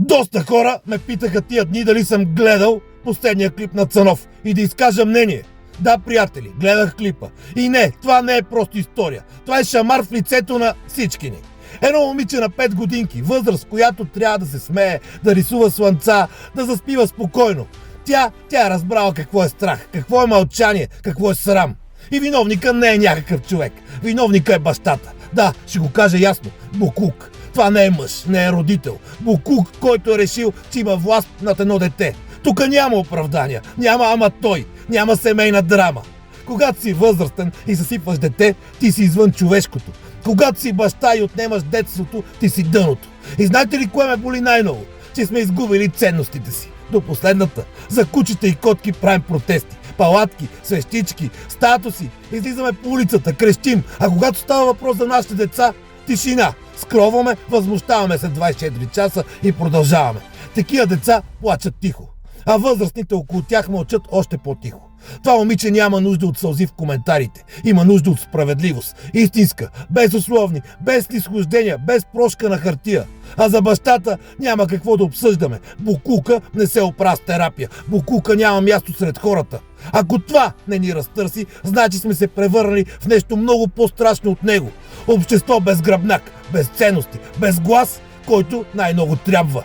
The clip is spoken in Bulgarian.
Доста хора ме питаха тия дни дали съм гледал последния клип на Цанов и да изкажа мнение. Да, приятели, гледах клипа. И не, това не е просто история. Това е шамар в лицето на всички ни. Едно момиче на 5 годинки, възраст, която трябва да се смее, да рисува слънца, да заспива спокойно. Тя е разбрала какво е страх, какво е мълчание, какво е срам. И виновника не е някакъв човек. Виновника е бащата. Да, ще го кажа ясно. Боклук. Това не е мъж, не е родител. Боклук, който е решил, че има власт над едно дете. Тук няма оправдания, няма ама той, няма семейна драма. Когато си възрастен и съсипваш дете, ти си извън човешкото. Когато си баща и отнемаш детството, ти си дъното. И знаете ли кое ме боли най-много? Че сме изгубили ценностите си. До последната. За кучета и котки правим протести. Палатки, свещички, статуси. Излизаме по улицата, крещим. А когато става въпрос за нашите деца, тишина. Скроваме, възмущаваме се 24 часа и продължаваме. Такива деца плачат тихо. А възрастните около тях мълчат още по-тихо. Това момиче няма нужда от сълзи в коментарите. Има нужда от справедливост. Истинска, без условни, без снизхождения, без прошка на хартия. А за бащата няма какво да обсъждаме. Боклука не се оправя с терапия. Боклука няма място сред хората. Ако това не ни разтърси, значи сме се превърнали в нещо много по-страшно от него. Общество без гръбнак, без ценности, без глас, който най-много трябва.